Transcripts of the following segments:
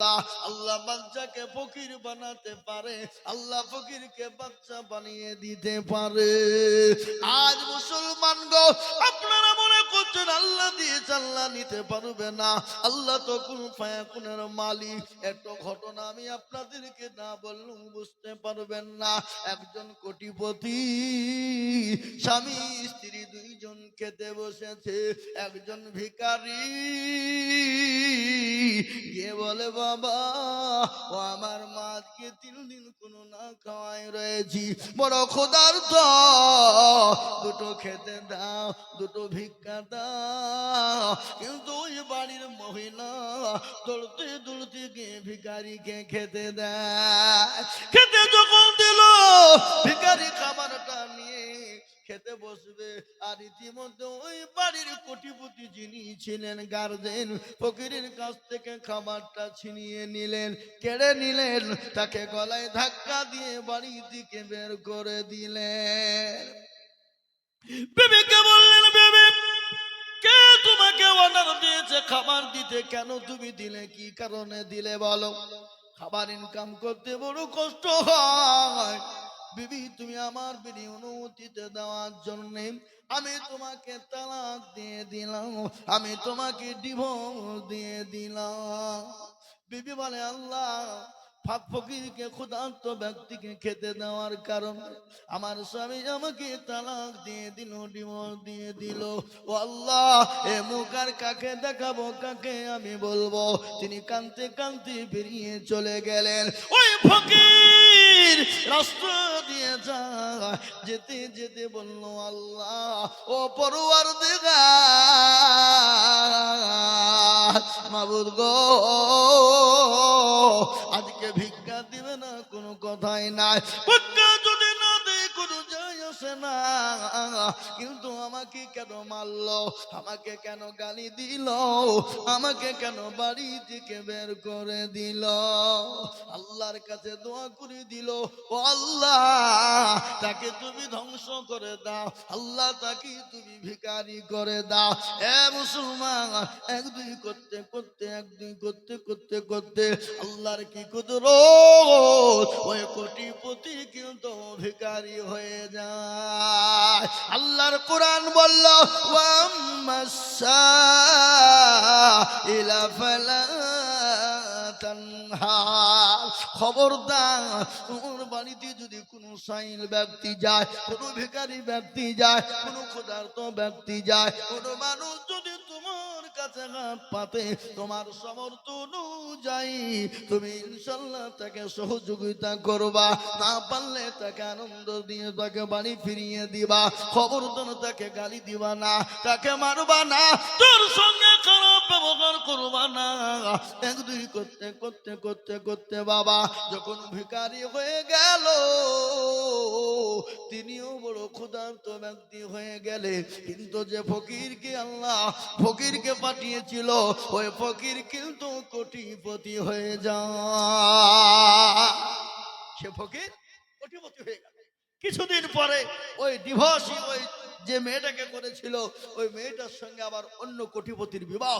আল্লাহ বাচ্চাকে ফকির বানাতে পারে, আল্লাহ ফকিরকে বাচ্চা বানিয়ে দিতে পারে। আজ মুসলমান গো, আপনারা মনে করছেন আল্লাহ দিয়েছে আল্লাহ নিতে পারবে না, আল্লাহ তো কুল ফায়াকুনের মালিক। একটা ঘটনা আমি আপনাদেরকে না বললেও বুঝতে পারবেন না। একজন কোটিপতি স্বামী স্ত্রী দুইজন খেতে বসেছে। একজন ভিখারি গিয়ে বলে, বাবা ও আমার মা আজকে 3 দিন কোনো না খাওয়াই রয়েছি, বড় ক্ষুধার্ত, দুটো খেতে দাও, দুটো ভিক্ষা দাও। কিন্তু ওই বাড়ির মহিলা দৌড়তে দৌড়তে গিয়ে ভিখারিকে খেতে দেয়। খেতে যখন দিল, ভিখারি খাবারটা নিয়ে খেতে বসবে, আর ইতিমধ্যে ওই বাড়ির কোটিপতি যিনি ছিলেন গার্জেন, ফকিরের কাছ থেকে খাবারটা ছিনিয়ে নিলেন, কেড়ে নিলেন, তাকে গলায় ধাক্কা দিয়ে বাড়ি থেকে বের করে দিলেন। বিবিকে বললেন, বিবি কে তোমাকে অর্ডার দিয়েছে খাবার দিতে, কেন তুমি দিলে, কি কারণে দিলে বলো? খাবার ইনকাম করতে বড় কষ্ট হয়। বিবি তুমি আমার বিনি অনুমতিতে দেওয়ার জন্য আমি তোমাকে তালাক দিয়ে দিলাম, আমি তোমাকে ডিভোর্স দিয়ে দিলাম। বিবি বলে, আল্লাহ ফকিরকে ক্ষুধার্ত ব্যক্তিকে খেতে দেওয়ার কারণে আমার স্বামী আমাকে তালাক দিয়ে দিল, ডিভোর্স দিয়ে দিল। ও আল্লাহ, এ মুখ আর কাকে দেখাবো, কাকে আমি বলবো? তিনি কাঁদতে কাঁদতে বেরিয়ে চলে গেলেন। ওই ফকির রাস্তা দিয়ে যায়, যেতে যেতে বলল, আল্লাহ ও পরওয়ারদিগার, মাবুদ গো, আজকে ভিক্ষা দিবে না কোনো কথাই নাই, ভিক্ষা যদি না দেয় কোনো যায় আসে না, কিন্তু আমাকে কেন মারলো, আমাকে কেন গালি দিল, আমাকে কেন বাড়ি থেকে বের করে দিল? আল্লাহর কাছে দোয়া করে দিল, ও আল্লাহ তাকে তুমি ধ্বংস করে দাও, আল্লাহ তাকে তুমি ভিখারি করে দাও। এ মুসলমান, এক দুই করতে করতে, এক দুই করতে করতে করতে আল্লাহর কি কুদরত, ওই কোটিপতি কিন্তু ভিখারি হয়ে যায়। আল্লাহর কোরআন বলল, ওয়াম্মাসাইলা ফালা তানহার, খবরদার তোমার বাড়িতে যদি কোনো সাইল ব্যক্তি যায়, কোনো ভিখারি ব্যক্তি যায়, কোনো ক্ষুধার্ত ব্যক্তি যায়, কোনো মানুষ যদি তোমার কাছে হাত পাতে, তোমার সামর্থ্য অনুযায়ী তুমি ইনশাল্লাহ তাকে সহযোগিতা করবা, না পারলে তাকে আনন্দ দিয়ে তাকে বাড়ি ফিরিয়ে দিবা, খবরদার তাকে গালি দিবা না, তাকে মারবা না, তোর সঙ্গে খারাপ ব্যবহার করবা না। এক দুই করতে করতে করতে করতে বাবা যখন ভিখারি হয়ে গেল, তিনিও বড় ক্ষুধার্ত ব্যক্তি হয়ে গেলে, কিন্তু যে ফকিরকে আল্লাহ ফকিরকে পাঠিয়েছিল, ওই ফকির কিন্তু কোটিপতি হয়ে যায়। সে ফকির কোটিপতি হয়ে গেল। কিছুদিন পরে ওই ডিভোর্সি, ওই যে মেয়েটাকে করেছিল, ওই মেয়েটার সঙ্গে আবার অন্য কোটিপতির বিবাহ।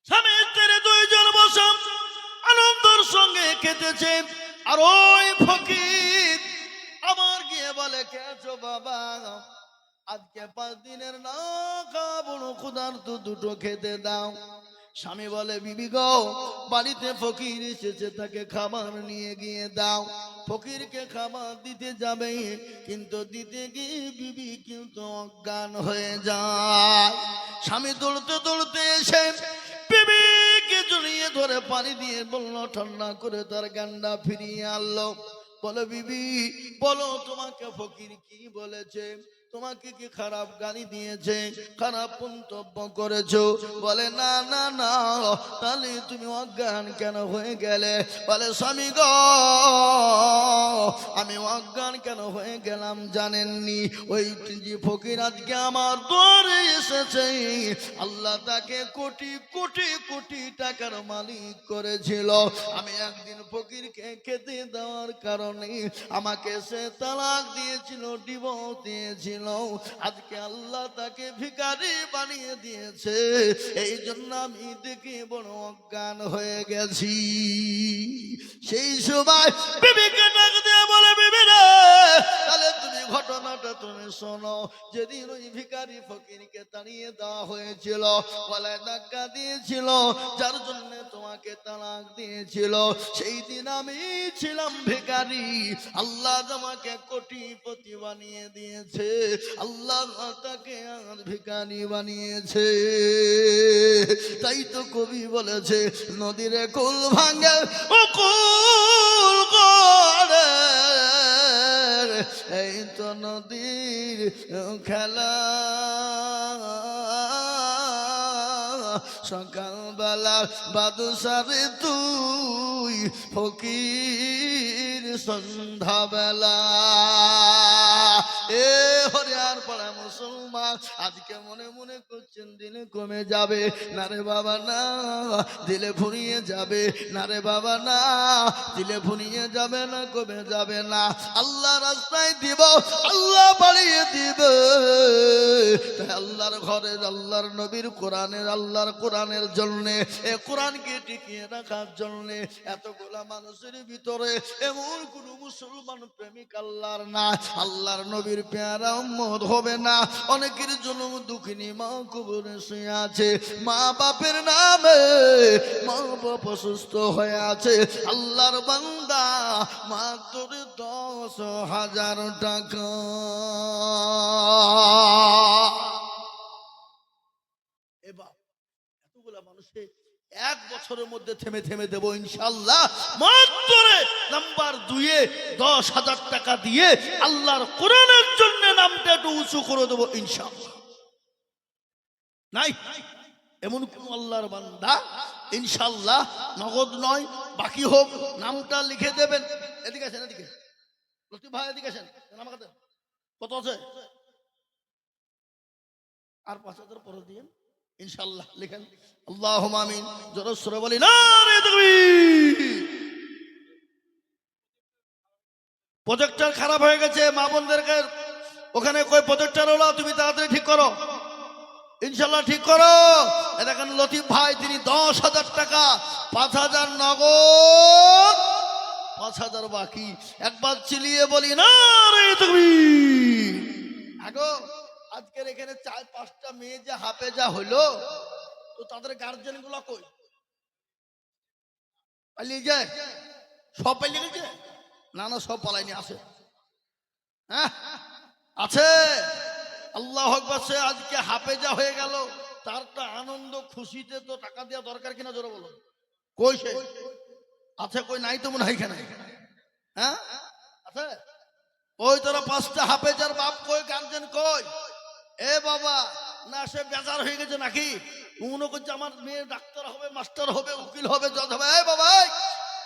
স্বামী স্ত্রী দুইজন বসে আনন্দের সঙ্গে খেতেছে, আর ওই ফকির আবার গিয়ে বলে, কেছো বাবা, আজকে 5 দিনের না খাবো, ক্ষুধার্ত, দুটো খেতে দাও। স্বামী বলে, বিবি গো, বাড়িতে ফকির এসেছে, তাকে খাবার নিয়ে গিয়ে দাও। ফকিরকে খাবার দিতে যাবে, কিন্তু দিতে গিয়ে বিবি কিন্তু অজ্ঞান হয়ে যায়। স্বামী দৌড়তে দৌড়তে এসে বিবিকে জড়িয়ে ধরে পানি দিয়ে বলল, ঠান্ডা করে তার জ্ঞানটা ফিরিয়ে আনলো। বলো বিবি, বলো তোমাকে ফকির কি বলেছে, তোমাকে কি খারাপ গালি দিয়েছে, খারাপ মন্তব্য করেছো? বলে, না না না। তাহলে তুমি অজ্ঞান কেন হয়ে গেলে? বলে, স্বামী গো, আমি অজ্ঞান কেন হয়ে গেলাম জানেননি? ওই যে ফকির আজকে আমার দরে এসেছে, আল্লাহ তাকে কোটি কোটি কোটি টাকার মালিক করেছিল। আমি একদিন ফকিরকে খেতে দেওয়ার কারণে আমাকে সে তালাক দিয়েছিল, ডিভোর্স দিয়েছিল। ছিল, আজকে আল্লাহ তাকে ভিখারি বানিয়ে দিয়েছে। এই জন্য আমি দেখে বড় অজ্ঞান হয়ে গেছি। সেই সময় বিবিকে ডাক দিয়ে বলে, বিবি রে, তাহলে তুমি ঘটনাটা তুমি শোনো। যেদিন ওই ভিখারি ফকিরকে তাড়িয়ে দেওয়া হয়েছিল, গলায় ধাক্কা দিয়েছিল, যার জন্য তোমাকে তালাক দিয়েছিল, সেই দিন আমি ছিলাম ভিখারি। আল্লাহ আমাকে কোটিপতি বানিয়ে দিয়েছে, আল্লাহ তাকে আজ ভিখারি বানিয়েছে। তাই তো কবি বলেছে, নদীর কুল ভাঙে ও কুল করে, এই তো নদীর খেলা। সকালবেলা বাদুসারে তুই ফকির সন্ধ্যাবেলা। এ হরিয়ার পড়া মুসলমান, আজকে মনে মনে করছেন দিলে কমে যাবে না রে বাবা, না দিলে ফুরিয়ে যাবে না রে বাবা, না দিলে ফুরিয়ে যাবে না, কমে যাবে না। আল্লাহ রাস্তায় দিব, আল্লাহ বাড়িয়ে দিবে। তাই আল্লাহর ঘরে, আল্লাহর নবীর কোরআনের, আল্লাহর কোরআনের জন্যে, এ কোরআনকে টিকিয়ে রাখার জন্যে এতগুলা মানুষের ভিতরে এমন কোন মুসলমান প্রেমিক আল্লাহর না, আল্লাহর নবীর পেয়ারা উম্মত হবে না। অনেকের জন্য দুঃখিনী মা কবরে শুয়ে আছে, মা বাপের নামে মা বাপ অসুস্থ হয়ে আছে, আল্লাহর বান্দা মাত্র 10,000 টাকা। এবার এতগুলা মানুষে এক বছরের মধ্যে থেমে থেমে দেবো ইনশাআল্লাহ। মাত্র নাম্বার 2-এ 10,000 টাকা দিয়ে আল্লাহর কোরআনের জন্য নামটা একটু উঁচু করে দেবো ইনশাআল্লাহ। নাই এমন কোন আল্লাহর বান্দা ইনশাআল্লাহ, নগদ নয় বাকি হোক, নামটা লিখে দেবেন। এদিকে আসেন, এদিকে লতিফ ভাই, এদিকে আসেন। আমার কাছে কত আছে? আর 5,000 পরে দিন ইনশাআল্লাহ। লিখেন আল্লাহুম্মা আমিন। জোরে সরে বলি নারে তাকবীর। প্রজেক্টর খারাপ হয়ে গেছে, মা বোনদেরকে ওখানে কই প্রজেক্টর হলো, তুমি তাড়াতাড়ি ঠিক করো ইনশাআল্লাহ, ঠিক করো। দেখেন লতিফ ভাই, তিনি 10,000 টাকা, 5,000 নগদ, 5,000 বাকি। একবার চিলিয়ে বলি নারে তাকবীর। আগো আজকের এখানে 4-5টা মেয়ে যে হাফেজা হলো, তো তাদের গার্জেন গুলা কই? পালিয়ে যায়? সব পালিয়ে গেছে? না না, সব পালাইনি, আছে। হ্যাঁ আছে। আল্লাহু আকবার। সে আজকে হাফেজা হয়ে গেল, তার তো আনন্দ খুশিতে তো টাকা দেওয়া দরকার কিনা, জোরে বলো। কই সে? আছে কই? নাই তো মনে হয় এখানে। হ্যাঁ আছে। ওই তোরা 5টা হাফেজার বাপ কই, গার্জেন কই? এ বাবা, না সে বেজার হয়ে গেছে নাকি? মনে করছে আমার মেয়ে ডাক্তার হবে, মাস্টার হবে, উকিল হবে, জজ হবে। এই বাবা,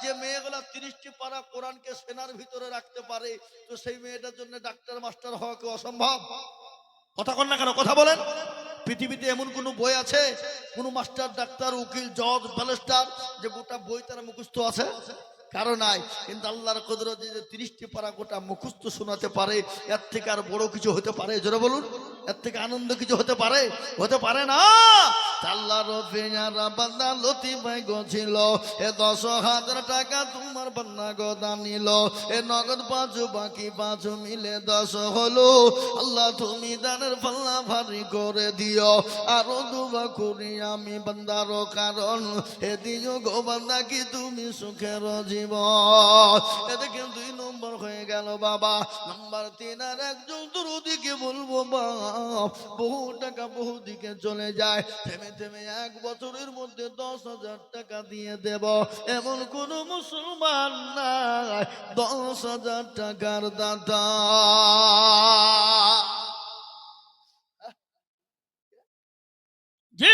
যে মেয়েগুলা 30টি পারা কোরআনকে সেনার ভিতরে রাখতে পারে, তো সেই মেয়েটার জন্য ডাক্তার মাস্টার হওয়া কি অসম্ভব? কথা কন না কেন? কথা বলেন। পৃথিবীতে এমন কোন বই আছে, কোন মাস্টার, ডাক্তার, উকিল, জজ, ব্যারিস্টার যে গোটা বই তারা মুখস্থ আছে? কারো নাই। কিন্তু আল্লাহর কুদরত যে 30টি পারা গোটা মুখস্থ শোনাতে পারে, এর থেকে আর বড় কিছু হতে পারে? জোরে বলুন, এর থেকে আনন্দ কিছু হতে পারে? হতে পারে না। আল্লাহর পেয়ারা বান্দা লতিফ ভাই গছিল, এ 10,000 টাকা তোমার বান্দা গদা নিল, এ নগদ 5 বাকি 5 মিলে 10 হলো। আল্লাহ তুমি দানের পাল্লা ভারী করে দিও, আরো দুবা করি আমি বান্দার, কারণ এ দিও গো বান্দা কি তুমি সুখের জীবন। এদিকে 2 নম্বর হয়ে গেল বাবা। নাম্বার 3, আর একজন দুরুদিকে বলবো বাপ, বহু টাকা বহু দিকে চলে যায়, থেমে থেমে 1 বছরের মধ্যে 10,000 টাকা দিয়ে দেব, এমন কোন মুসলমান নাই 10,000 টাকার দাতা। জি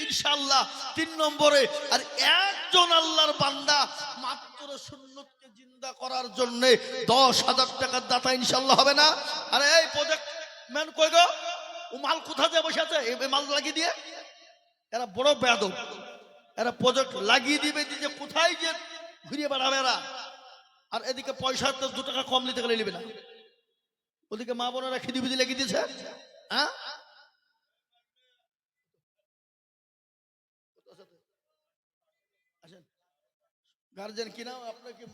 ইনশাআল্লাহ। 3 নম্বরে, আর একজন আল্লাহর বান্দা মাত্র সুন্নতকে জিন্দা করার জন্য 10,000 টাকার দাতা ইনশাআল্লাহ হবে না? আরে এই প্রজেক্ট ম্যান কই গো? ও মাল কোথায় যে বসে আছে? এই মাল লাগিয়ে দিয়ে এরা বড় বেয়াদব। এরা প্রজেক্ট লাগিয়ে দিবে, যে কোথায় যে ঘুরিয়ে বেড়াবে এরা। আর এদিকে পয়সা তো 2 টাকা কম নিতে গেলে নেবে না। ওদিকে মা বোনেরা খিদি বিদি লেগে দিয়েছে। হ্যাঁ, আসেন গার্জেন কি নাম আপনার? কি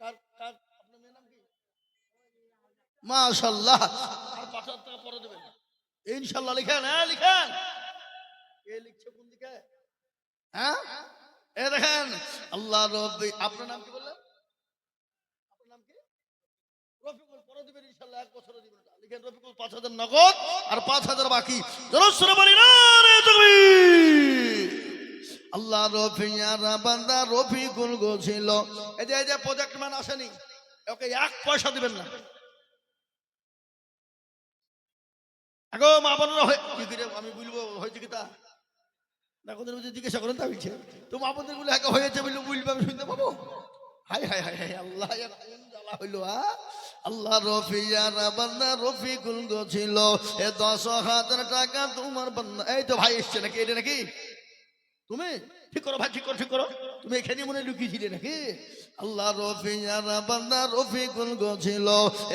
আপনার মেয়ের নাম কি? মাশাআল্লাহ। আর ৫,০০০ টাকা পরে দেবেন ইনশাআল্লাহ। লিখেন, হ্যাঁ লিখেন। কে লিখছে কোন দিকে? হ্যাঁ, এ দেখেন আল্লাহ রব্বি। আপনার নাম কি বললেন? আপনার নাম কি? রফিকুল। পরে দিবেন ইনশাআল্লাহ, ১ বছরে দিবেন। লিখেন রফিকুল, ৫,০০০ নগদ আর ৫,০০০ বাকি। জোরে বলি না রে তাকবীর। আল্লাহ রফিয়ারা বান্দা রফিকুল গোছিল। এই যে প্রজেক্ট ম্যান আসেনি, ওকে ১ পয়সা দিবেন না। আগো মা বোনেরা কি করে আমি বলবো হয়েছে কি তা না? কোনদিন জিজ্ঞাসা করেন তা বলছে তো মা বোনদের গুলো একা হয়েছে বললো, বলবো আমি শুনতে পাবো? হাই হাই হাই হাই, আল্লাহ জ্বালা হইলো। আল্লাহ রফিয়ারা বান্দা রফিকুল গোছিল। এ ১০,০০০ টাকা তোমার বান্দা। এই তো ভাই এসছে নাকি? এটা নাকি তুমি? ঠিক করো ভাই, ঠিক করো, ঠিক করো। তুমি এখানে মনে লুকিয়েছিলে নাকি? আল্লাহ রফিয়ারা বান্দা রফিকুল গোছিল।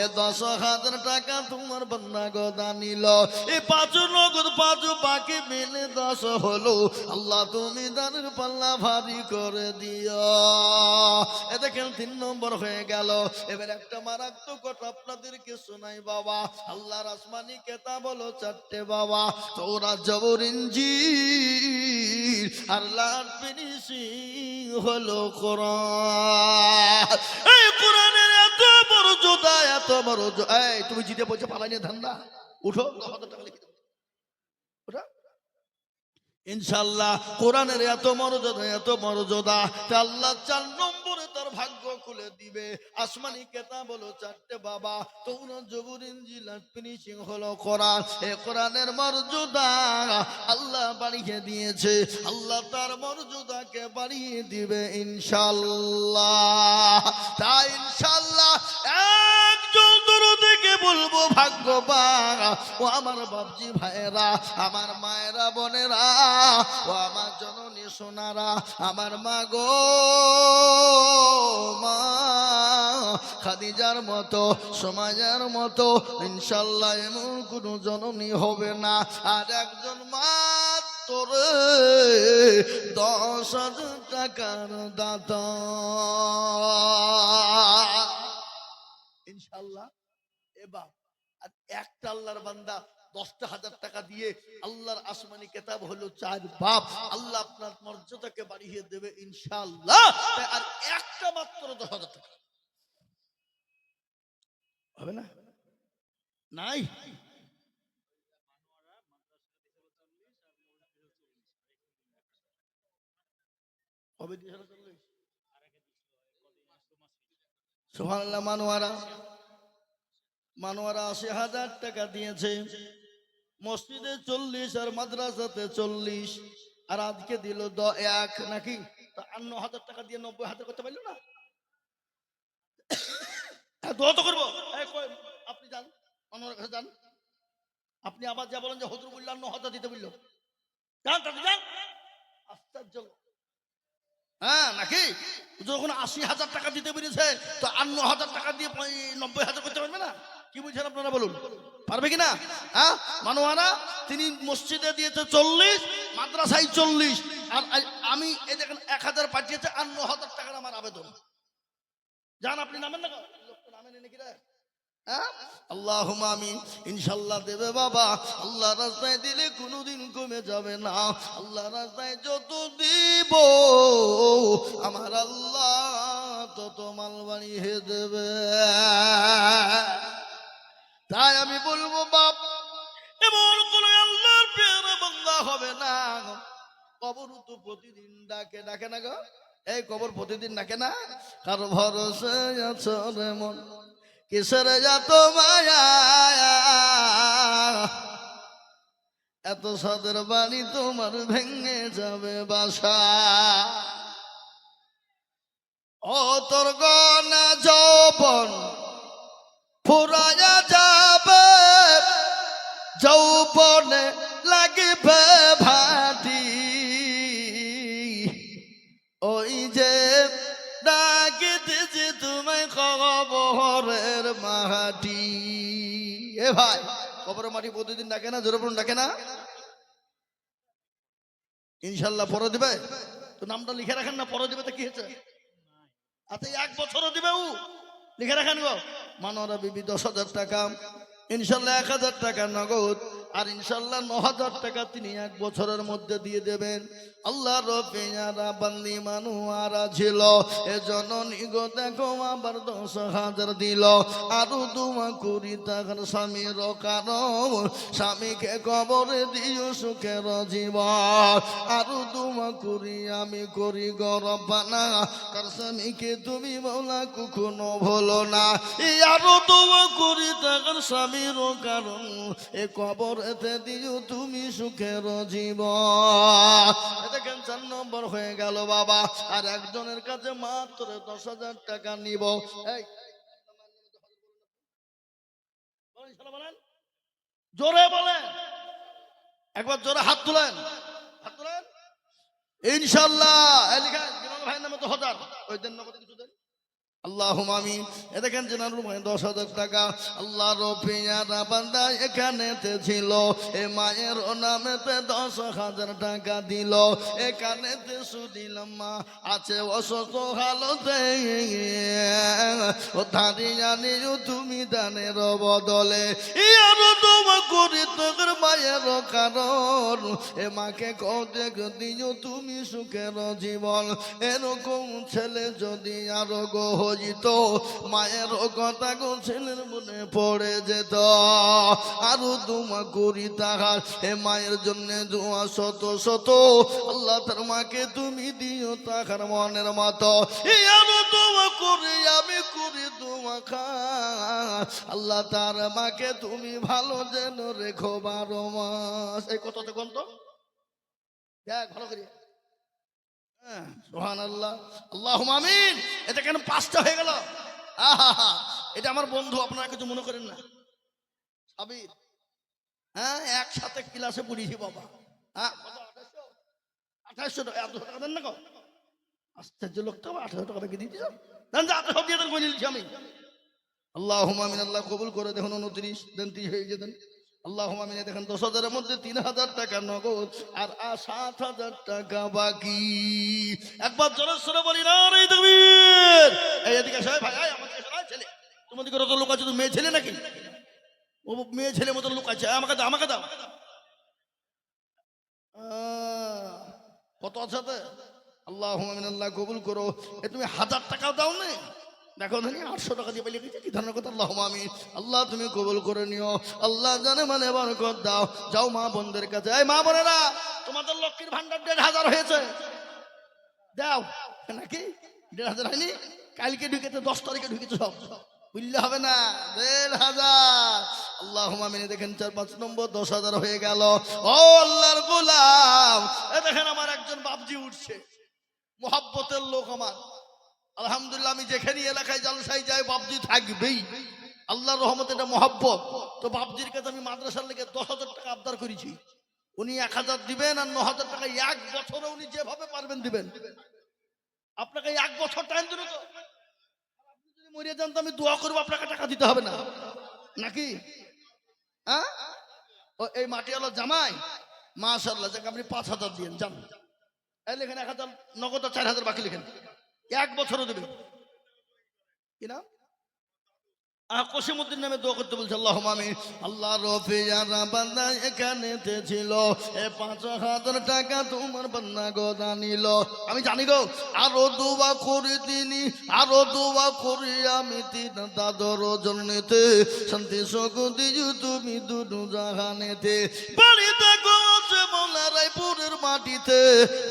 এ ১০,০০০ টাকা তোমার বান্দা গদা নিল। এই ৫ নগদ ৫ বাকি মিলে ১০ হলো। আল্লাহ তুমি দানের পাল্লা ভারী করে দিও। এ দেখেন ৩ নম্বর হয়ে গেল। এবার একটা মারাত্মক কথা আপনাদেরকে শোনাই বাবা। আল্লাহর আসমানি কেতাব হলো ৪টে বাবা, তওরাত, জবর, ইনজিল আর লাট ফিনিশিং হলো কোরআন। এই কোরআনের এত বড় যোদ্ধা, এত বড়। এই তুমি জিতে বলছো পালাই নিয়ে ধান্দা, উঠো ১০,০০০ টাকা লিখে দেবো। ওঠা ইনশাআল্লাহ। কোরআনের এত মর্যাদা, এত মর্যাদা, আল্লাহ ৪ নম্বরে তার ভাগ্য খুলে দিবে। আসমানি কেতাব হলো ৪টে বাবা, তওরাত, জবর, ইনজিল আর ফিনিশিং হলো কোরআন। এই কোরআনের মর্যাদা আল্লাহ বাড়িয়ে দিয়েছে। আল্লাহ তার মর্যাদাকে বাড়িয়ে দিবে ইনশাআল্লাহ। তাই ইনশাআল্লাহ একজন দরদিকে বলবো ভাগ্যবান। ও আমার বাপজি ভাইয়েরা, আমার মায়েরা, বোনেরা, ও আমার জননী সোনারা, আমার মা গো মা খাদিজার মতো, সমাজের মতো ইনশাআল্লাহ এমন কোন জননী হবে না। আর একজন মাত্র ১০,০০০ টাকার দাতা ইনশাআল্লাহ। এবার আর একটা আল্লাহর বান্দা ১০,০০০ টাকা দিয়ে আল্লাহর আসমানি কেতাব হলো ৪ বাপ। আল্লাহ আপনার মর্যাদাকে বাড়িয়ে দেবে ইনশাআল্লাহ। আর একটা মাত্র ১০,০০০ টাকা হবে না? নাই হবে। সুবহানাল্লাহ। মানোয়ারা ৮০,০০০ টাকা দিয়েছে। মসজিদে ৪০ আর মাদ্রাসাতে ৪০, আর আজকে দিল ১ নাকি? ৫৮,০০০ টাকা দিয়ে ৯০,০০০ করতে পারলো না? দোয়া তো করবো। আপনি যান মানোয়ারের কাছে যান। আপনি আবার যা বলেন যে হুজুর বললাম ৯,০০০ দিতে বললো, যান তাতে যান। আশ্চর্য। হ্যাঁ নাকি? যখন ৮০,০০০ টাকা দিতে পেরেছে তো ৫৮,০০০ টাকা দিয়ে ৯০,০০০ করতে পারবে না? কি বুঝছেন আপনারা বলুন, পারবে কিনা? হ্যাঁ, মানোয়ারা তিনি মসজিদে দিয়েছে ৪০, মাদ্রাসায় ৪০, আর আমি এই দেখেন ১,০০০ পাঠিয়েছে। ৫৮,০০০ টাকার আমার আবেদন। যান আপনি নামেন না, লোকটা নামেন নাকি রে? হ্যাঁ, আল্লাহুম্মা আমিন। ইনশাআল্লাহ দেবে বাবা। আল্লাহ রাস্তায় দিলে কোনোদিন কমে যাবে না। আল্লাহ রাস্তায় যত দিব আমার আল্লাহ তত মাল বাড়িয়ে দেবে। তাই আমি বলবো বাপ, এমন কোন আল্লাহর পেয়ারা বান্দা হবে না। কবর তো প্রতিদিন ডাকে, ডাকে না গো? এই কবর প্রতিদিন ডাকে না? কার ভরসা আছো রে মন, কিসের যত মায়া, এত সাদের বাড়ি তোমার ভেঙে যাবে বাসা। ও তোর গনা যৌবন ফুরায়া যাবে, যৌবনে লাগবে ভাটি। ওই যে ডাকিতেছে তোমায় কবরের মাটি। এ ভাই, কবরের মাটি প্রতিদিন ডাকে না? জোরে বলুন, ডাকে না? ইনশাল্লাহ পরে দিবে তো। নামটা লিখে রাখেন না, পরে দিবে তো কি হয়েছে? আচ্ছা, 1 বছরও দিবে ও, লিখে রাখেন গো। মানোরা বিবি 10,000 টাকা, ইনশাল্লাহ 1,000 টাকা নগদ, আর ইনশাল্লাহ 9,000 টাকা তিনি 1 বছরের মধ্যে দিয়ে দেবেন। আল্লাহ রবিয়ারা বান্দি মানুয়ারা ছিল, এজন্য নিগো দেখো আবার 10,000 দিল। আরো দোয়া করি তাহার স্বামীর কারণ, স্বামীকে কবরে দিও সুখের জীবন। আরো দোয়া করি আমি করি গরবানা, তার স্বামীকে তুমি বলা কখনো ভুলো না। আরো দোয়া করি তাহার স্বামীর কারণ, এ কবরেতে দিও তুমি সুখের জীবন। দেখেন 4 নম্বর হয়ে গেল বাবা। আর একজনের কাছে মাত্র 10,000 টাকা নিব। এই বলেন, জোরে বলেন, একবার জোরে হাত তুলেন, হাত তুলেন। ইনশাল্লাহ ভাইয়ের নামে 10,000, ওই দেন নগদ কিছু দেন। আল্লাহুম্মা আমিন। এ দেখেন জেনারেল 10,000 টাকা। আল্লাহ রবিয়ারা বান্দা এখানেতে ছিল, এ মায়ের নামেতে 10,000 টাকা দিল। এখানেতে শুনিলাম মা আছে অসুস্থ হালতে, ও ধারিয়া নিও তুমি দানের বদলে। আরো তোমা করি তোর মায়ের কারণ, এ মাকে কদে দিও তুমি সুখের জীবন। এরকম ছেলে যদি আরো গো হইত, মায়ের কথা গো ছেলের মনে পড়ে যেত। আরো দোয়া করি তাহার, এ মায়ের জন্য দোয়া শত শত। আল্লাহ তার মাকে তুমি দিও তাহার মনের মতো। আরো দোয়া করি আমি করি দোয়া খা, আল্লাহ তার মাকে তুমি ভালো যেন রেখো 12 মাস। এই কত দেখুন তো, দেখ ভালো করি। সুবহানাল্লাহ, আল্লাহুম্মা আমিন। এটা কেন 5টা হয়ে গেল? আহা, এটা আমার বন্ধু, আপনারা কিছু মনে করেন না। সাবির, হ্যাঁ, একসাথে ক্লাসে পড়িয়েছি বাবা। হ্যাঁ, 2800 টাকা। 800 টাকা দেন না গো, আশ্চর্য লোকটা 1800 টাকা রেখে দিয়েছি। দেন, 800 দিয়ে দেন, করে নিচ্ছি আমি। আল্লাহুম্মা আমিন। আল্লাহ কবুল করে। দেখুন 29 দেন, 30 হয়ে যেতেন। আল্লাহুম্মা আমিন। দেখেন 10,000 এর মধ্যে 3,000 টাকা নগদ, আর 7,000 টাকা বাকি। একবার জোরে সোরে বলি না রে তাকবীর। এই এদিকে আসো ভাই, এই আমাদের কাছে না ছেলে, তোমাদের ঘরে তো লোক আছে, তো মেয়ে ছেলে নাকি? ও মেয়ে ছেলে মতো লোক আছে, আমাকে দাও, আমাকে দাও। কত আছে? আল্লাহুম্মা আমিন। আল্লাহ কবুল করো। এ তুমি 1,000 টাকাও দাও না, দেখো ধনী 800 টাকা দিয়ে পাইলে কি ধরনের কথা। আল্লাহুম্মা আমিন। আল্লাহ তুমি কবুল করে নিও। আল্লাহ জানে মানে বরকত দাও। যাও মা বোনদের কাছে, এই মা বোনেরা, তোমাদের লক্ষ্মীর ভান্ডার 1,500 হয়েছে, দাও নাকি? 1,500 হয়নি? কালকে ঢুকেছে, 10 তারিখে ঢুকেছে, সব বুঝলে হবে না। 1,500। আল্লাহুম্মা আমিন। দেখেন 4-5 নম্বর 10,000 হয়ে গেল। ও আল্লাহর গোলাম, এ দেখেন আমার একজন বাপজি উঠছে, মোহাব্বতের লোক আমার। আলহামদুলিল্লাহ, আমি যেখানে এলাকায় জালসায় যাই বাপজি থাকবেই। আল্লাহর রহমতে এটা মহব্বত। তো বাপজির কাছে আমি মাদ্রাসার লেগে 10,000 টাকা আবদার করেছি। উনি 1,000 দিবেন, আর 9,000 টাকা 1 বছরে উনি যেভাবে পারবেন দিবেন। আপনাকে 1 বছর টাইম দিল তো, আপনি যদি মরিয়ে যান তো আমি দোয়া করবো, আপনাকে টাকা দিতে হবে না নাকি? হ্যাঁ, ও এই মাটিওয়ালা জামাই মাশাআল্লাহ, যাকে আপনি 5,000 দিয়েন, যান। এই লেখেন 1,000 নগদ, 4,000 বাকি লেখেন, 1 বছরও দেবেন। কি নাম? কসিমউদ্দিন নামে দোয়া করতে বলছে। আল্লাহুম্মা আমিন। আল্লাহ রফিয়ারা বান্দা এখানেতে ছিল, এ 5,000 টাকা তোমার বান্দা গোদা নিল। আমি জানি গো, আরো দোয়া করি তিনি, আরো দোয়া করি আমি তিন দাদর জন্যতে, শান্তি সুখ দিও তুমি দুটো জাহানেতে। বাড়িতে গোছে মোলা রায়পুরের মাটিতে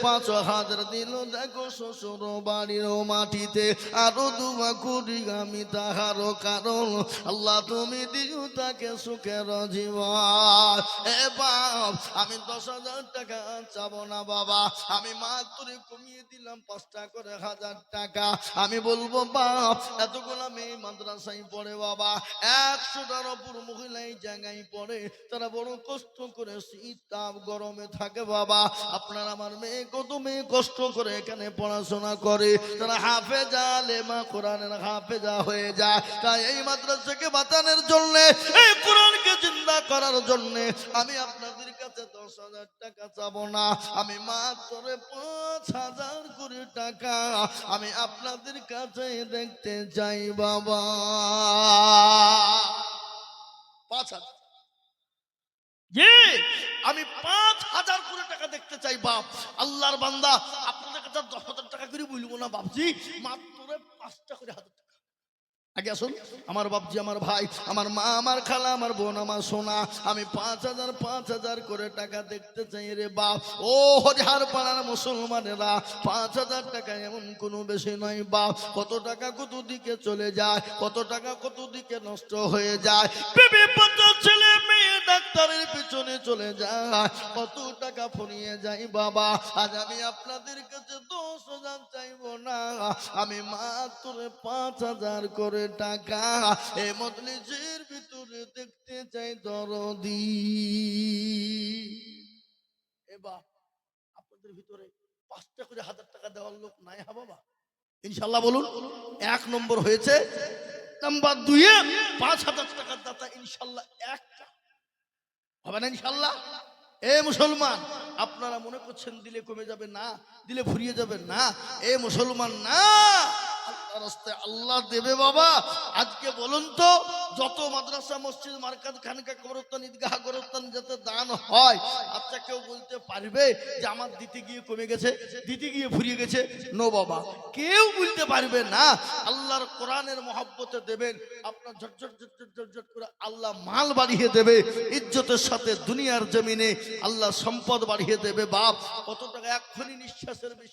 5,000 দিল, দেখো শ্বশুর বাড়ির মাটিতে। আরো দোয়া করি আমি তাহারও কারণ, আল্লাহ তুমি দিও তাকে সুখের জীবন। এ বাপ, আমি 10,000 টাকা চাবো না বাবা, আমি মাত্র কমিয়ে দিলাম 5টা করে 1,000 টাকা। আমি বলবো বাপ, এতগুলো মেয়ে মাদ্রাসায় পড়ে বাবা, 100টার উপর মহিলা এই জায়গায় পড়ে, তারা বড় কষ্ট করে শীতাব গরমে থাকে বাবা। আপনার আমার মেয়ে, কত মেয়ে কষ্ট করে এখানে পড়াশোনা করে, তারা হাফেজা আলেমা কোরআনের হাফেজা হয়ে যায়। তাই এই মাদ্রাসাকে বাঁচানোর জন্য, এই কোরআনকে জিন্দা করার জন্য আমি আপনাদের কাছে 10,000 টাকা চাবো না, আমি মাত্র 5,000 করে টাকা আমি আপনাদের কাছে দেখতে চাই বাবা। 5,000, আমি 5,000 করে টাকা দেখতে চাই বাপ। আল্লাহর বান্দা, আপনাদের কাছে 10,000 টাকা করে বলবো না বাপজি, মাত্র 5টা করে 1,000 টাকা। আগে আসুন আমার বাপজি, আমার ভাই, আমার মা, আমার খালা, আমার বোন, আমার সোনা, আমি 5,000 করে টাকা দেখতে চাই রে বাপ। ও হরিহার পাড়ার মুসলমানেরা, 5,000 টাকা এমন কোনো বেশি নয় বাপ। কত টাকা কত দিকে চলে যায়, কত টাকা কত দিকে নষ্ট হয়ে যায়, বেবি বাচ্চা ছেলে মেয়ে ডাক্তারের পিছনে চলে যায়, কত টাকা ফুরিয়ে যায় বাবা। আজ আমি আপনাদের কাছে 10,000 চাইবো না, আমি মাত্র 5,000 করে টাকা এই মজলিসের ভিতরে দেখতে চাই দরদি। এবার আপনাদের ভিতরে 5টা করে 1,000 টাকা দেওয়ার লোক নাই হা বাবা? ইনশাল্লাহ বলুন। 1 নম্বর হয়েছে। নাম্বার 2-এ 5,000 টাকার দাতা ইনশাল্লাহ একটা হবে না ইনশাল্লাহ। এ মুসলমান, আপনারা মনে করছেন দিলে কমে যাবে, না দিলে ফুরিয়ে যাবে, না এ মুসলমান না, আল্লাহর রাস্তায় আল্লাহ দেবে বাবা। আজকে বলুন তো, যত মাদ্রাসা মসজিদ মার্কাজ খানকা কবরস্থান ঈদগাহ গোরস্থান যাতে দান হয়, আচ্ছা কেউ বলতে পারবে যে আমার দিতে গিয়ে কমে গেছে, দিতে গিয়ে ফুরিয়ে গেছে? নো বাবা, কেউ বলতে পারবে না। আল্লাহর কোরআনের মহব্বতে দেবেন, আপনার ঝটঝট ঝটঝট ঝটঝট করে আল্লাহ মাল বাড়িয়ে দেবে, ইজ্জতের সাথে দুনিয়ার জমিনে আল্লাহ সম্পদ বাড়িয়ে দেবে বাপ। কত টাকা এক্ষুনি নিঃশ্বাসের বেশি